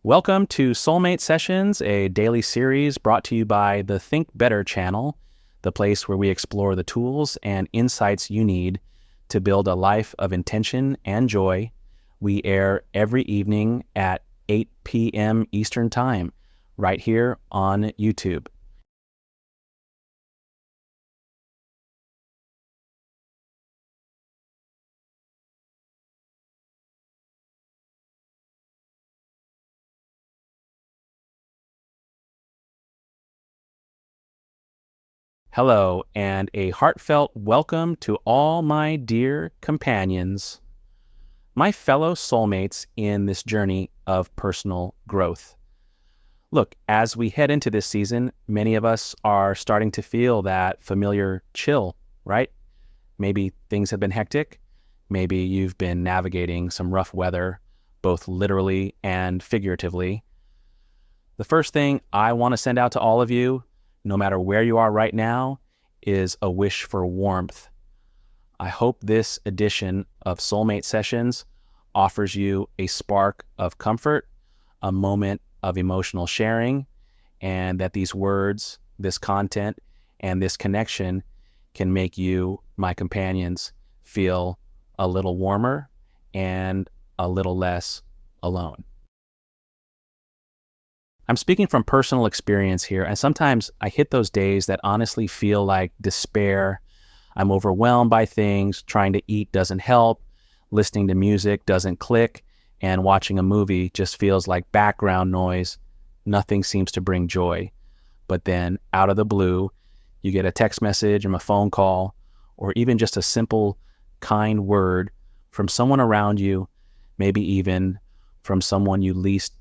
Welcome to Soulmate Sessions, a daily series brought to you by the Think Better channel, the place where we explore the tools and insights you need to build a life of intention and joy. We air every evening at 8 p.m. Eastern Time, right here on YouTube. Hello, and a heartfelt welcome to all my dear companions, my fellow soulmates in this journey of personal growth. Look, as we head into this season, many of us are starting to feel that familiar chill, right? Maybe things have been hectic. Maybe you've been navigating some rough weather, both literally and figuratively. The first thing I want to send out to all of you, no matter where you are right now, is a wish for warmth. I hope this edition of Soulmate Sessions offers you a spark of comfort, a moment of emotional sharing, and that these words, this content, and this connection can make you, my companions, feel a little warmer and a little less alone. I'm speaking from personal experience here, and sometimes I hit those days that honestly feel like despair. I'm overwhelmed by things, trying to eat doesn't help, listening to music doesn't click, and watching a movie just feels like background noise. Nothing seems to bring joy. But then, out of the blue, you get a text message or a phone call, or even just a simple, kind word from someone around you, maybe even from someone you least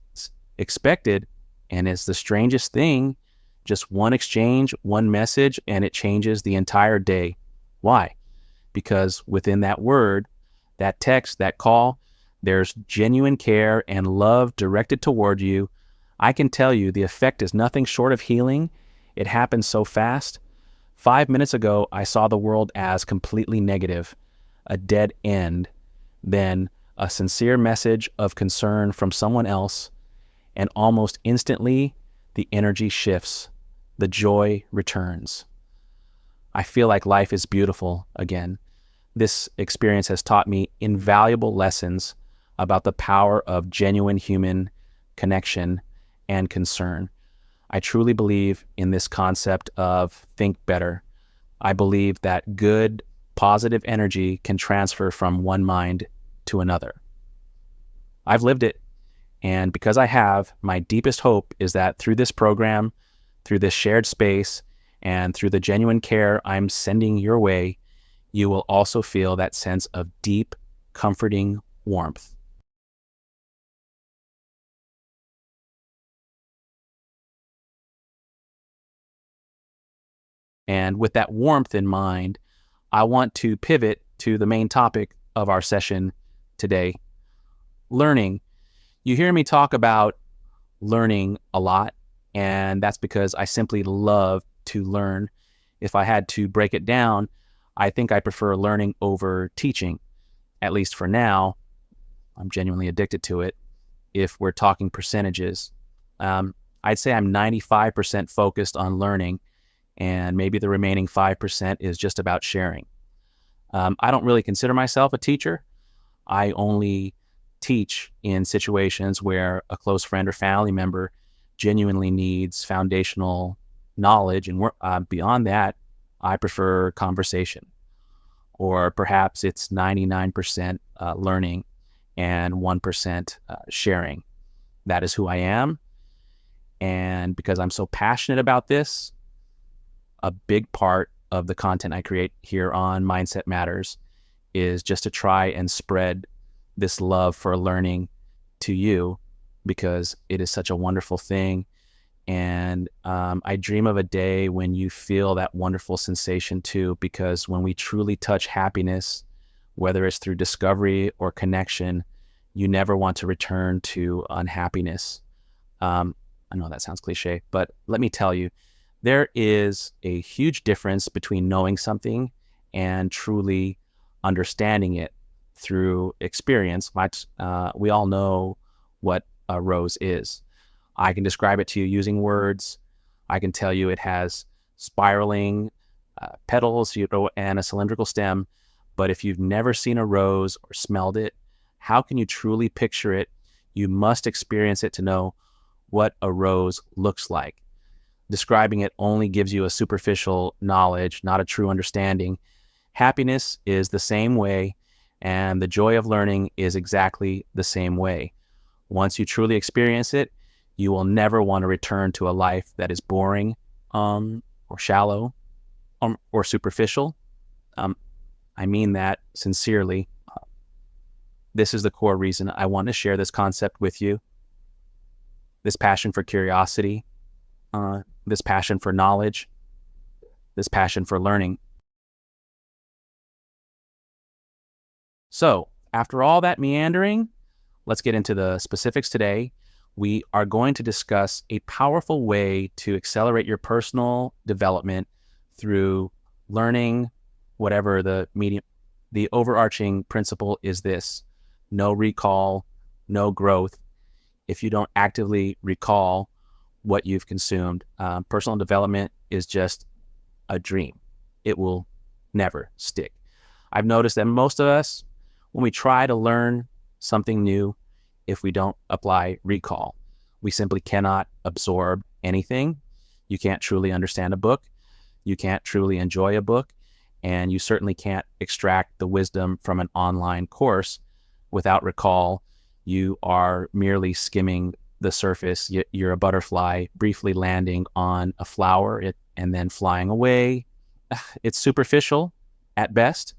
expected. And it's the strangest thing, just one exchange, one message, and it changes the entire day. Why? Because within that word, that text, that call, there's genuine care and love directed toward you. I can tell you the effect is nothing short of healing. It happens so fast. 5 minutes ago, I saw the world as completely negative, a dead end. Then a sincere message of concern from someone else, and almost instantly, the energy shifts. The joy returns. I feel like life is beautiful again. This experience has taught me invaluable lessons about the power of genuine human connection and concern. I truly believe in this concept of think better. I believe that good, positive energy can transfer from one mind to another. I've lived it. And because I have, my deepest hope is that through this program, through this shared space, and through the genuine care I'm sending your way, you will also feel that sense of deep, comforting warmth. And with that warmth in mind, I want to pivot to the main topic of our session today, learning. You hear me talk about learning a lot, and that's because I simply love to learn. If I had to break it down, I think I prefer learning over teaching, at least for now. I'm genuinely addicted to it. If we're talking percentages, I'd say I'm 95% focused on learning, and maybe the remaining 5% is just about sharing. I don't really consider myself a teacher. I only teach in situations where a close friend or family member genuinely needs foundational knowledge, and beyond that, I prefer conversation. Or perhaps it's 99% learning and 1% sharing. That is who I am, and because I'm so passionate about this, a big part of the content I create here on Mindset Matters is just to try and spread this love for learning to you, because it is such a wonderful thing. And I dream of a day when you feel that wonderful sensation too, because when we truly touch happiness, whether it's through discovery or connection, you never want to return to unhappiness. I know that sounds cliche, but let me tell you, there is a huge difference between knowing something and truly understanding it through experience. We all know what a rose is. I can describe it to you using words. I can tell you it has spiraling petals, and a cylindrical stem. But if you've never seen a rose or smelled it, how can you truly picture it? You must experience it to know what a rose looks like. Describing it only gives you a superficial knowledge, not a true understanding. Happiness is the same way, and the joy of learning is exactly the same way. Once you truly experience it, you will never want to return to a life that is boring, or shallow, or superficial. I mean that sincerely. This is the core reason I want to share this concept with you. This passion for curiosity, this passion for knowledge, this passion for learning. So, after all that meandering, let's get into the specifics today. We are going to discuss a powerful way to accelerate your personal development through learning, whatever the medium. The overarching principle is this: no recall, no growth. If you don't actively recall what you've consumed, personal development is just a dream. It will never stick. I've noticed that most of us, when we try to learn something new, if we don't apply recall, we simply cannot absorb anything. You can't truly understand a book. You can't truly enjoy a book. And you certainly can't extract the wisdom from an online course without recall. You are merely skimming the surface. You're a butterfly briefly landing on a flower and then flying away. It's superficial at best.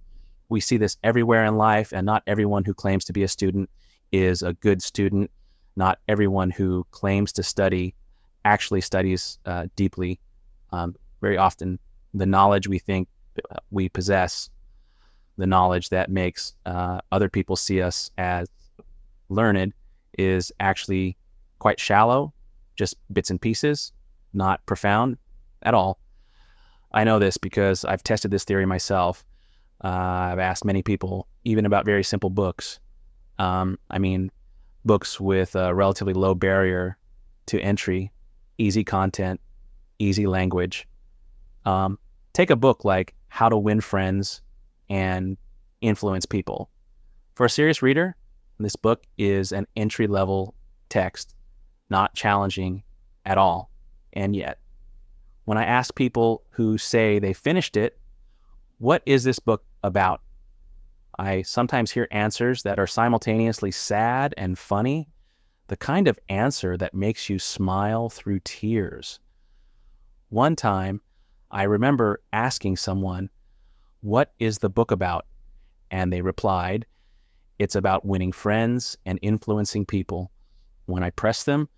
We see this everywhere in life, and not everyone who claims to be a student is a good student. Not everyone who claims to study actually studies deeply. Very often, the knowledge we think we possess, the knowledge that makes other people see us as learned, is actually quite shallow, just bits and pieces, not profound at all. I know this because I've tested this theory myself. I've asked many people, even about very simple books. Books with a relatively low barrier to entry, easy content, easy language. Take a book like How to Win Friends and Influence People. For a serious reader, this book is an entry-level text, not challenging at all. And yet, when I ask people who say they finished it, what is this book about? I sometimes hear answers that are simultaneously sad and funny, the kind of answer that makes you smile through tears. One time, I remember asking someone, "What is the book about?" And they replied, "It's about winning friends and influencing people." When I pressed them,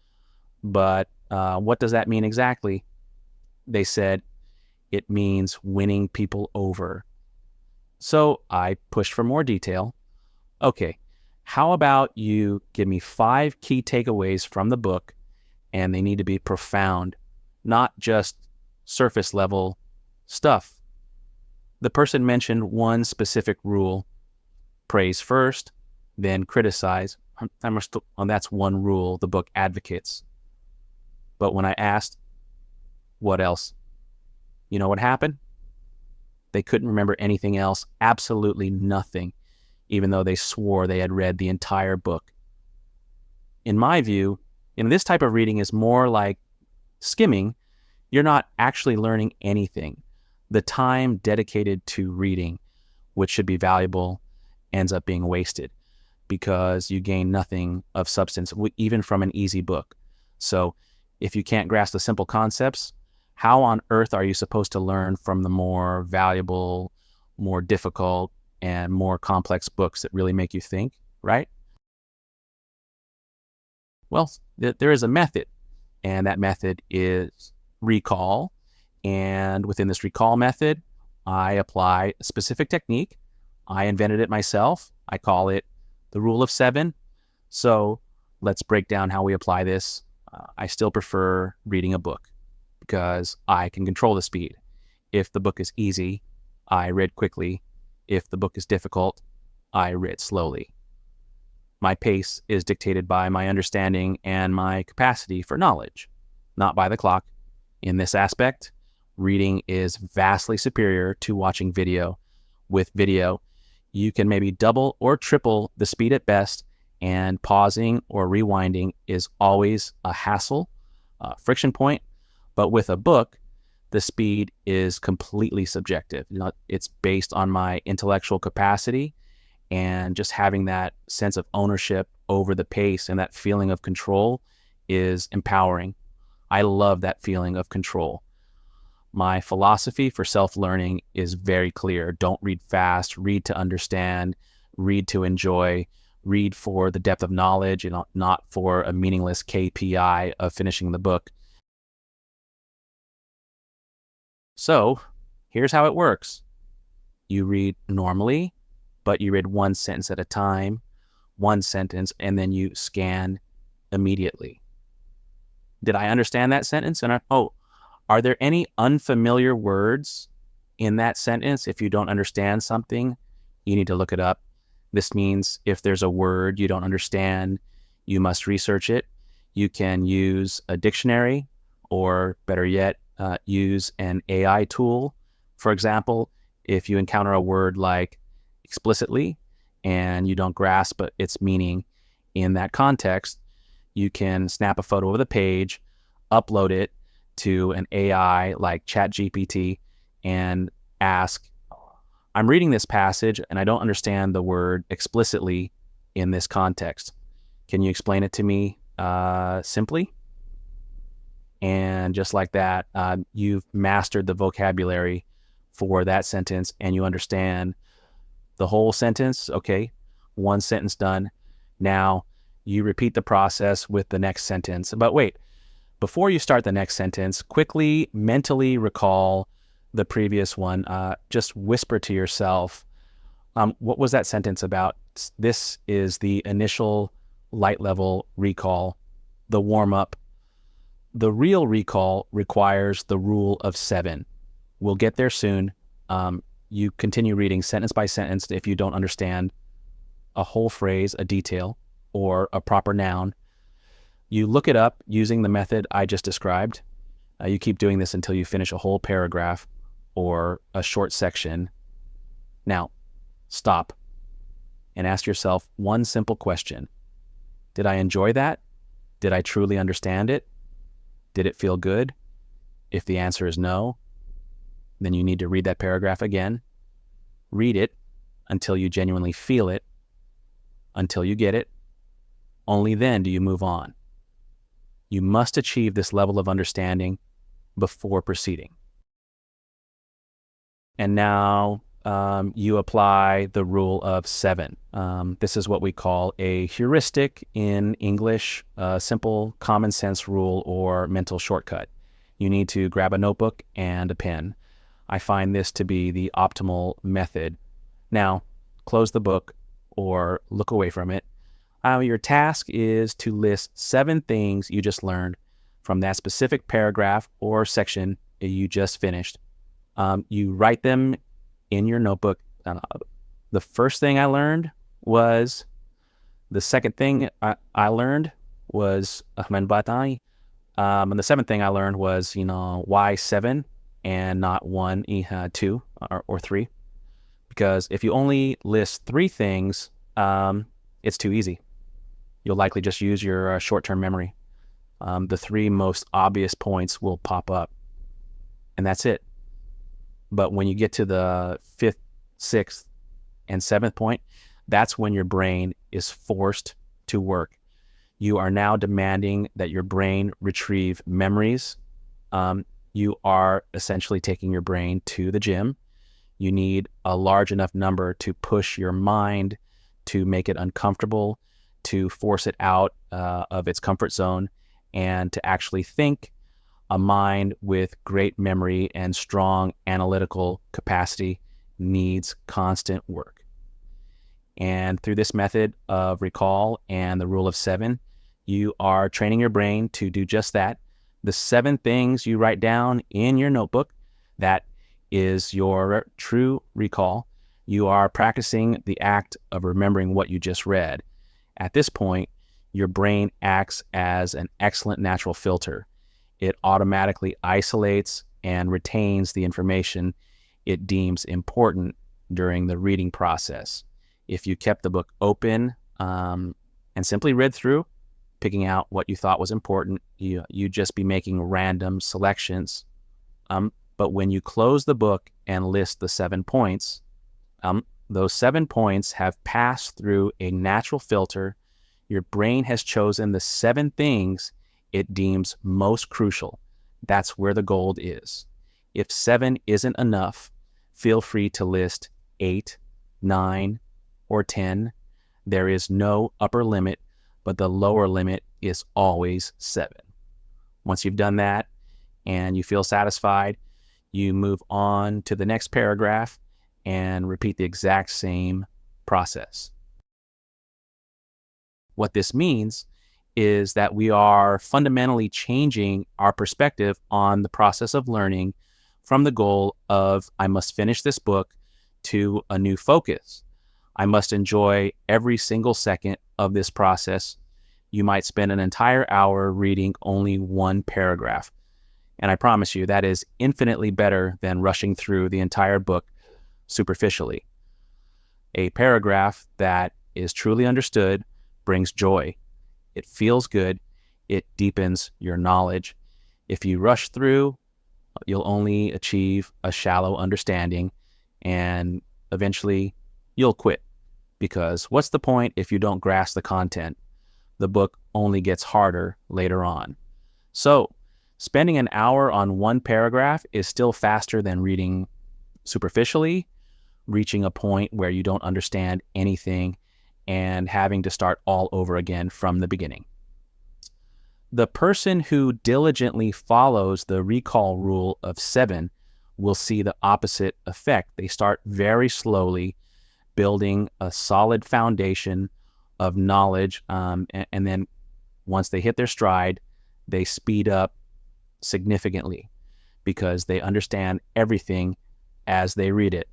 "But what does that mean exactly?" They said, "It means winning people over." So I pushed for more detail. "Okay, how about you give me 5 key takeaways from the book, and they need to be profound, not just surface level stuff." The person mentioned one specific rule: praise first, then criticize. That's one rule the book advocates. But when I asked, what else? You know what happened? They couldn't remember anything else, absolutely nothing, even though they swore they had read the entire book. In my view, this type of reading is more like skimming. You're not actually learning anything. The time dedicated to reading, which should be valuable, ends up being wasted because you gain nothing of substance, even from an easy book. So if you can't grasp the simple concepts, how on earth are you supposed to learn from the more valuable, more difficult, and more complex books that really make you think, right? Well, there is a method, and that method is recall. And within this recall method, I apply a specific technique. I invented it myself. I call it the rule of 7. So let's break down how we apply this. I still prefer reading a book because I can control the speed. If the book is easy, I read quickly. If the book is difficult, I read slowly. My pace is dictated by my understanding and my capacity for knowledge, not by the clock. In this aspect, reading is vastly superior to watching video. With video, you can maybe double or triple the speed at best, and pausing or rewinding is always a hassle, a friction point. But with a book, the speed is completely subjective. It's based on my intellectual capacity, and just having that sense of ownership over the pace and that feeling of control is empowering. I love that feeling of control. My philosophy for self-learning is very clear. Don't read fast, read to understand, read to enjoy, read for the depth of knowledge, and not for a meaningless KPI of finishing the book. So here's how it works. You read normally, but you read one sentence at a time, one sentence, and then you scan immediately. Did I understand that sentence? And are there any unfamiliar words in that sentence? If you don't understand something, you need to look it up. This means if there's a word you don't understand, you must research it. You can use a dictionary, or better yet, use an AI tool. For example, if you encounter a word like explicitly and you don't grasp its meaning in that context, you can snap a photo of the page, upload it to an AI like ChatGPT, and ask, I'm reading this passage and I don't understand the word explicitly in this context. Can you explain it to me simply? And just like that, you've mastered the vocabulary for that sentence, and you understand the whole sentence. Okay, one sentence done. Now you repeat the process with the next sentence. But wait, before you start the next sentence, quickly mentally recall the previous one. Just whisper to yourself, what was that sentence about? This is the initial light level recall, the warm up. The real recall requires the rule of 7. We'll get there soon. You continue reading sentence by sentence. If you don't understand a whole phrase, a detail, or a proper noun, you look it up using the method I just described. You keep doing this until you finish a whole paragraph or a short section. Now, stop and ask yourself one simple question. Did I enjoy that? Did I truly understand it? Did it feel good? If the answer is no, then you need to read that paragraph again. Read it until you genuinely feel it, until you get it. Only then do you move on. You must achieve this level of understanding before proceeding. And now you apply the rule of 7. This is what we call a heuristic in English, a simple common sense rule or mental shortcut. You need to grab a notebook and a pen. I find this to be the optimal method. Now, close the book or look away from it. Your task is to list 7 things you just learned from that specific paragraph or section you just finished. You write them in your notebook. The first thing I learned was, the second thing I learned was and the 7th thing I learned was, why 7 and not 1, 2 or 3? Because if you only list 3 things, it's too easy. You'll likely just use your short-term memory. The 3 most obvious points will pop up, and that's it. But when you get to the 5th, 6th, and 7th point, that's when your brain is forced to work. You are now demanding that your brain retrieve memories. You are essentially taking your brain to the gym. You need a large enough number to push your mind, to make it uncomfortable, to force it out of its comfort zone, and to actually think. A mind with great memory and strong analytical capacity needs constant work. And through this method of recall and the rule of 7, you are training your brain to do just that. The 7 things you write down in your notebook, that is your true recall. You are practicing the act of remembering what you just read. At this point, your brain acts as an excellent natural filter. It automatically isolates and retains the information it deems important during the reading process. If you kept the book open and simply read through, picking out what you thought was important, you'd just be making random selections. But when you close the book and list the 7 points, those 7 points have passed through a natural filter. Your brain has chosen the 7 things it deems most crucial. That's where the gold is. If 7 isn't enough, feel free to list 8, 9, or 10. There is no upper limit, but the lower limit is always 7. Once you've done that and you feel satisfied, you move on to the next paragraph and repeat the exact same process. What this means is that we are fundamentally changing our perspective on the process of learning from the goal of, I must finish this book, to a new focus. I must enjoy every single second of this process. You might spend an entire hour reading only one paragraph. And I promise you, that is infinitely better than rushing through the entire book superficially. A paragraph that is truly understood brings joy. It feels good. It deepens your knowledge. If you rush through, you'll only achieve a shallow understanding, and eventually you'll quit. Because what's the point if you don't grasp the content? The book only gets harder later on. So, spending an hour on one paragraph is still faster than reading superficially, reaching a point where you don't understand anything and having to start all over again from the beginning. The person who diligently follows the recall rule of 7 will see the opposite effect. They start very slowly building a solid foundation of knowledge, and then once they hit their stride, they speed up significantly because they understand everything as they read it.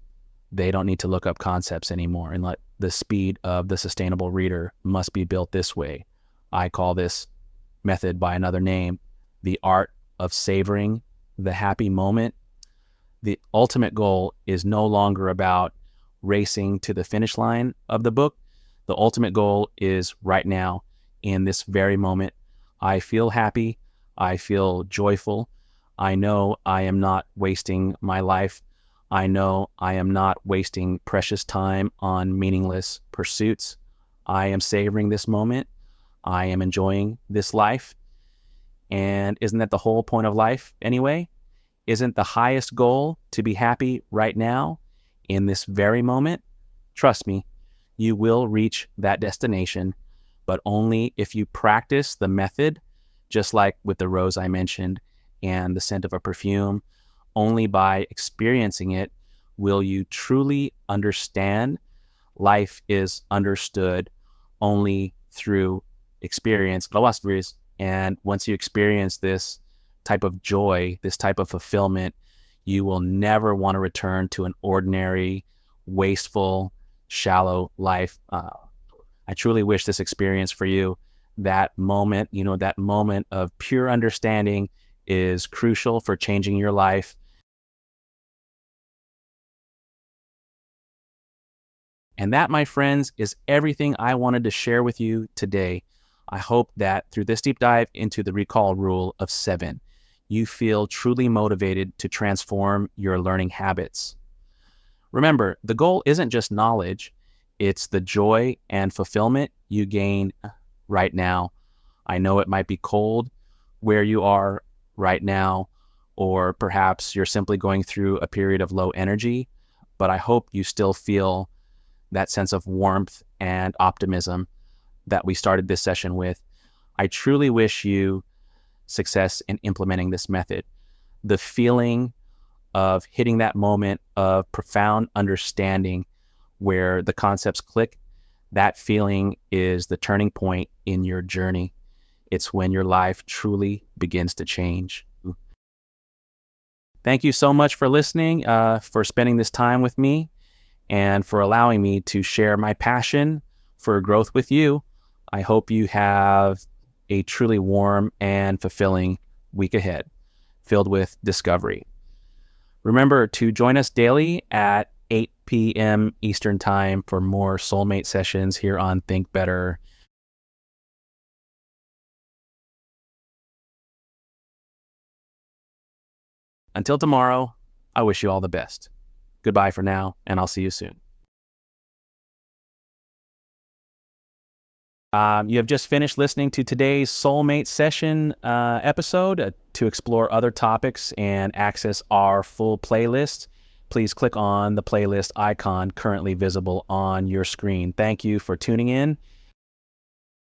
They don't need to look up concepts anymore, and let the speed of the sustainable reader must be built this way. I call this method by another name, the art of savoring the happy moment. The ultimate goal is no longer about racing to the finish line of the book. The ultimate goal is right now, in this very moment. I feel happy. I feel joyful. I know I am not wasting my life. I know I am not wasting precious time on meaningless pursuits. I am savoring this moment. I am enjoying this life. And isn't that the whole point of life anyway? Isn't the highest goal to be happy right now, in this very moment? Trust me, you will reach that destination, but only if you practice the method, just like with the rose I mentioned and the scent of a perfume. Only by experiencing it will you truly understand. Life is understood only through experience. And once you experience this type of joy, this type of fulfillment, you will never want to return to an ordinary, wasteful, shallow life. I truly wish this experience for you. That moment, that moment of pure understanding is crucial for changing your life. And that, my friends, is everything I wanted to share with you today. I hope that through this deep dive into the recall rule of 7, you feel truly motivated to transform your learning habits. Remember, the goal isn't just knowledge, it's the joy and fulfillment you gain right now. I know it might be cold where you are right now, or perhaps you're simply going through a period of low energy, but I hope you still feel that sense of warmth and optimism that we started this session with. I truly wish you success in implementing this method. The feeling of hitting that moment of profound understanding where the concepts click, that feeling is the turning point in your journey. It's when your life truly begins to change. Thank you so much for listening, for spending this time with me, and for allowing me to share my passion for growth with you. I hope you have a truly warm and fulfilling week ahead, filled with discovery. Remember to join us daily at 8 p.m. Eastern Time for more Soulmate sessions here on Think Better. Until tomorrow, I wish you all the best. Goodbye for now, and I'll see you soon. You have just finished listening to today's Soulmate session episode. To explore other topics and access our full playlist, please click on the playlist icon currently visible on your screen. Thank you for tuning in,